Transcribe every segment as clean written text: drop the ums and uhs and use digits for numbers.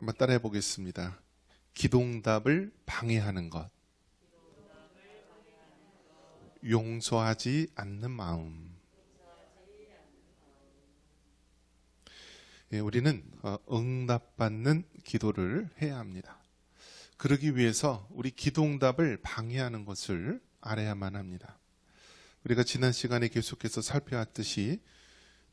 한번 따라해 보겠습니다. 기도응답을 방해하는 것, 용서하지 않는 마음. 우리는 응답받는 기도를 해야 합니다. 그러기 위해서 우리 기도응답을 방해하는 것을 알아야만 합니다. 우리가 지난 시간에 계속해서 살펴왔듯이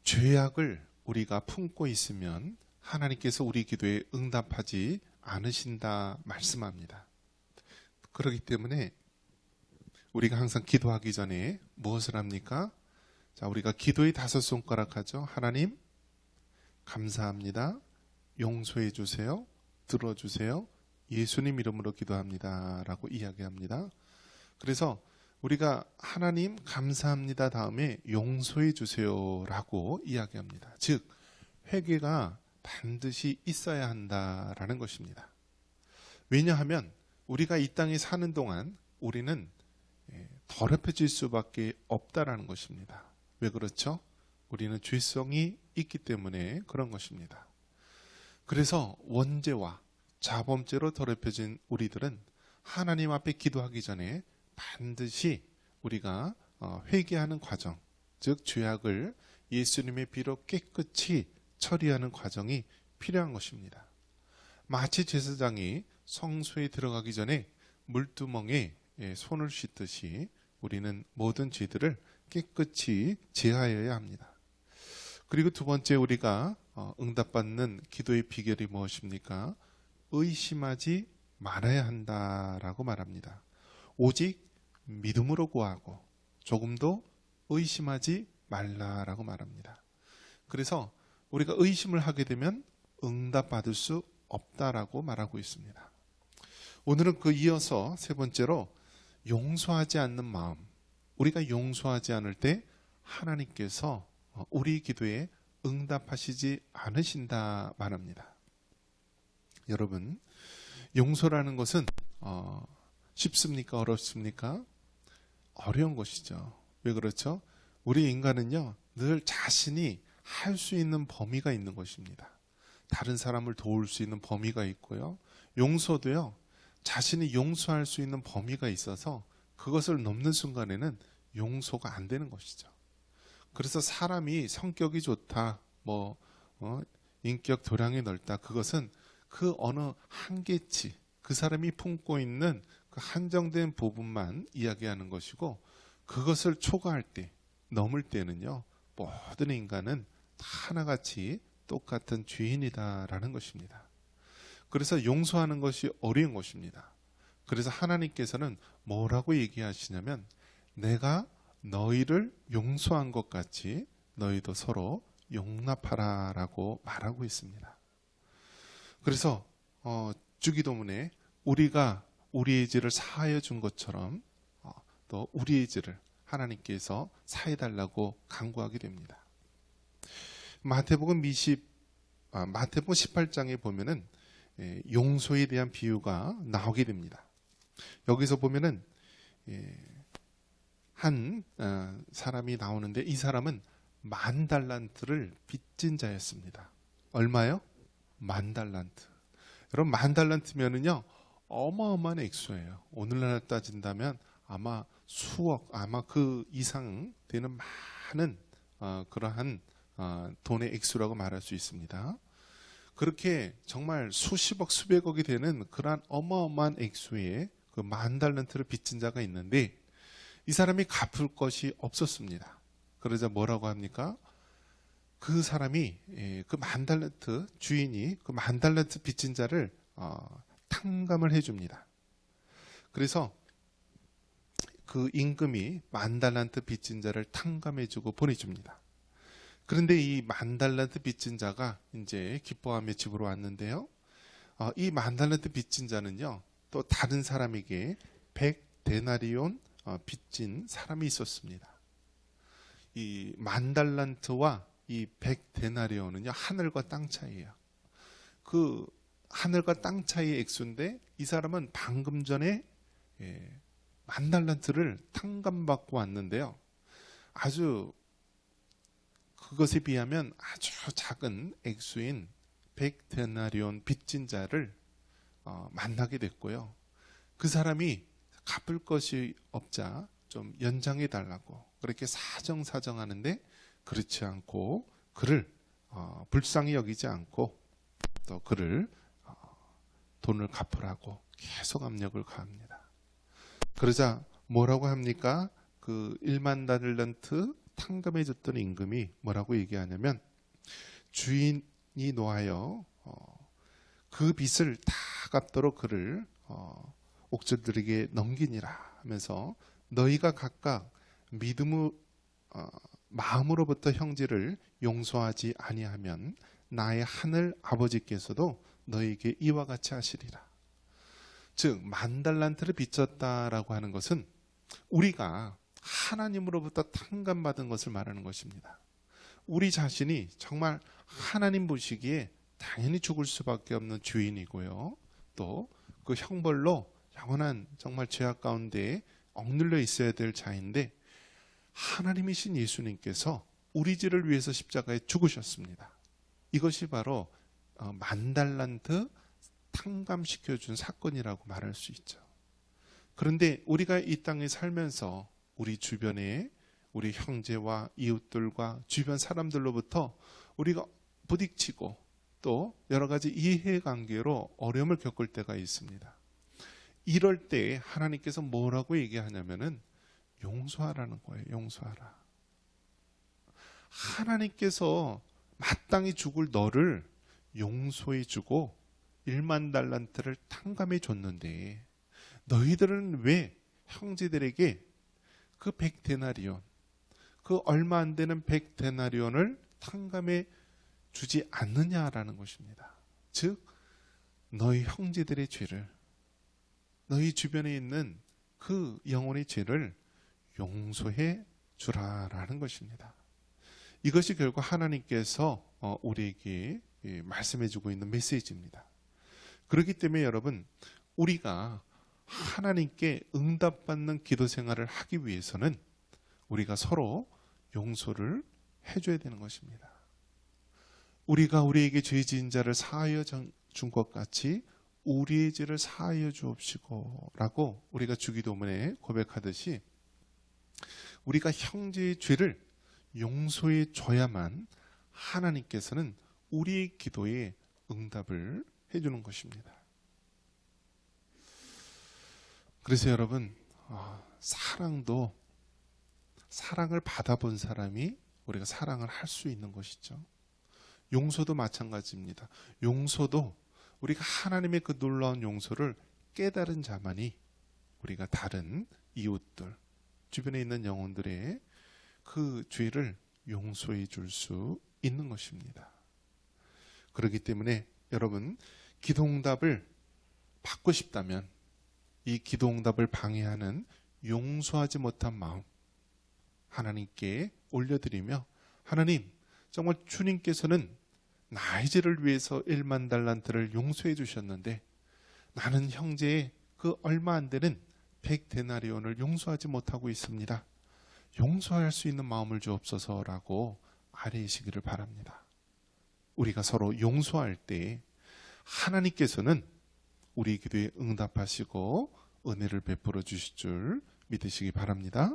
죄악을 우리가 품고 있으면 하나님께서 우리 기도에 응답하지 않으신다 말씀합니다. 그렇기 때문에 우리가 항상 기도하기 전에 무엇을 합니까? 자, 우리가 기도의 5손가락 하죠. 하나님 감사합니다. 용서해 주세요. 들어주세요. 예수님 이름으로 기도합니다. 라고 이야기합니다. 그래서 우리가 하나님 감사합니다 다음에 용서해 주세요 라고 이야기합니다. 즉 회개가 반드시 있어야 한다라는 것입니다. 왜냐하면 우리가 이 땅에 사는 동안 우리는 더럽혀질 수밖에 없다라는 것입니다. 왜 그렇죠? 우리는 죄성이 있기 때문에 그런 것입니다. 그래서 원죄와 자범죄로 더럽혀진 우리들은 하나님 앞에 기도하기 전에 반드시 우리가 회개하는 과정, 즉 죄악을 예수님의 피로 깨끗이 처리하는 과정이 필요한 것입니다. 마치 제사장이 성소에 들어가기 전에 물두멍에 손을 씻듯이 우리는 모든 죄들을 깨끗이 제하여야 합니다. 그리고 두 번째 우리가 응답받는 기도의 비결이 무엇입니까? 의심하지 말아야 한다라고 말합니다. 오직 믿음으로 구하고 조금도 의심하지 말라라고 말합니다. 그래서 우리가 의심을 하게 되면 응답받을 수 없다라고 말하고 있습니다. 오늘은 그 이어서 세 번째로 용서하지 않는 마음. 우리가 용서하지 않을 때 하나님께서 우리 기도에 응답하시지 않으신다 말합니다. 여러분, 용서라는 것은 쉽습니까? 어렵습니까? 어려운 것이죠. 왜 그렇죠? 우리 인간은요, 늘 자신이 할 수 있는 범위가 있는 것입니다. 다른 사람을 도울 수 있는 범위가 있고요. 용서도요, 자신이 용서할 수 있는 범위가 있어서 그것을 넘는 순간에는 용서가 안 되는 것이죠. 그래서 사람이 성격이 좋다, 인격 도량이 넓다, 그것은 그 어느 한계치, 그 사람이 품고 있는 그 한정된 부분만 이야기하는 것이고, 그것을 초과할 때, 넘을 때는요, 모든 인간은 다 하나같이 똑같은 죄인이다라는 것입니다. 그래서 용서하는 것이 어려운 것입니다. 그래서 하나님께서는 뭐라고 얘기하시냐면, 내가 너희를 용서한 것 같이 너희도 서로 용납하라 라고 말하고 있습니다. 그래서 주기도문에 우리가 우리의 죄를 사하여 준 것처럼 또 우리의 죄를 하나님께서 사해달라고 간구하게 됩니다. 마태복음 18장에 보면은 용서에 대한 비유가 나오게 됩니다. 여기서 보면은 한 사람이 나오는데, 이 사람은 10,000달란트를 빚진 자였습니다. 얼마요? 10,000달란트. 여러분, 10,000달란트면은요 어마어마한 액수예요. 오늘날 따진다면 아마 수억, 아마 그 이상 되는 많은 그러한 돈의 액수라고 말할 수 있습니다. 그렇게 정말 수십억, 수백억이 되는 그러한 어마어마한 액수의 그 10,000달란트를 빚진 자가 있는데, 이 사람이 갚을 것이 없었습니다. 그러자 뭐라고 합니까? 그 사람이 그 10,000달란트 주인이 그 10,000달란트 빚진 자를 탕감을 해줍니다. 그래서 그 임금이 10,000달란트 빚진 자를 탕감해주고 보내줍니다. 그런데 이 10,000달란트 빚진 자가 이제 기뻐하며 집으로 왔는데요, 이 10,000달란트 빚진 자는요 또 다른 사람에게 100데나리온 빚진 사람이 있었습니다. 이 10,000달란트와 이 100데나리온은요 하늘과 땅 차이예요. 그 하늘과 땅 차이의 액수인데, 이 사람은 방금 전에 10,000달란트를 탕감받고 왔는데요, 아주 그것에 비하면 아주 작은 액수인 100데나리온 빚진 자를 만나게 됐고요. 그 사람이 갚을 것이 없자 좀 연장해 달라고 그렇게 사정하는데 그렇지 않고 그를 불쌍히 여기지 않고 또 그를 돈을 갚으라고 계속 압력을 가합니다. 그러자 뭐라고 합니까? 그 1만 달란트 탕감해 줬던 임금이 뭐라고 얘기하냐면 주인이 노하여 그 빚을 다 갚도록 그를 옥졸들에게 넘기니라 하면서 너희가 각각 믿음의 마음으로부터 형제를 용서하지 아니하면 나의 하늘 아버지께서도 너희에게 이와 같이 하시리라. 즉 10,000달란트를 빚졌다라고 하는 것은 우리가 하나님으로부터 탕감받은 것을 말하는 것입니다. 우리 자신이 정말 하나님 보시기에 당연히 죽을 수밖에 없는 죄인이고요. 또 그 형벌로 영원한 정말 죄악 가운데 억눌려 있어야 될 자인데 하나님이신 예수님께서 우리 죄를 위해서 십자가에 죽으셨습니다. 이것이 바로 10,000달란트 탕감시켜준 사건이라고 말할 수 있죠. 그런데 우리가 이 땅에 살면서 우리 주변에 우리 형제와 이웃들과 주변 사람들로부터 우리가 부딪히고 또 여러 가지 이해관계로 어려움을 겪을 때가 있습니다. 이럴 때 하나님께서 뭐라고 얘기하냐면은 용서하라는 거예요. 용서하라. 하나님께서 마땅히 죽을 너를 용서해 주고 1만 달란트를 탕감해 줬는데 너희들은 왜 형제들에게 그 100데나리온 그 얼마 안 되는 100데나리온을 탕감해 주지 않느냐라는 것입니다. 즉 너희 형제들의 죄를 너희 주변에 있는 그 영혼의 죄를 용서해 주라라는 것입니다. 이것이 결국 하나님께서 우리에게 말씀해 주고 있는 메시지입니다. 그렇기 때문에 여러분 우리가 하나님께 응답받는 기도 생활을 하기 위해서는 우리가 서로 용서를 해줘야 되는 것입니다. 우리가 우리에게 죄 지은 자를 사하여 준 것 같이 우리의 죄를 사하여 주옵시고 라고 우리가 주기도문에 고백하듯이 우리가 형제의 죄를 용서해 줘야만 하나님께서는 우리의 기도에 응답을 해주는 것입니다. 그래서 여러분 사랑도 사랑을 받아본 사람이 우리가 사랑을 할 수 있는 것이죠. 용서도 마찬가지입니다. 용서도 우리가 하나님의 그 놀라운 용서를 깨달은 자만이 우리가 다른 이웃들 주변에 있는 영혼들의 그 죄를 용서해 줄 수 있는 것입니다. 그렇기 때문에 여러분 기도응답을 받고 싶다면 이 기도응답을 방해하는 용서하지 못한 마음 하나님께 올려드리며 하나님 정말 주님께서는 나의 죄를 위해서 1만 달란트를 용서해 주셨는데 나는 형제의 그 얼마 안 되는 100데나리온을 용서하지 못하고 있습니다. 용서할 수 있는 마음을 주옵소서라고 아뢰시기를 바랍니다. 우리가 서로 용서할 때 하나님께서는 우리 기도에 응답하시고 은혜를 베풀어 주실 줄 믿으시기 바랍니다.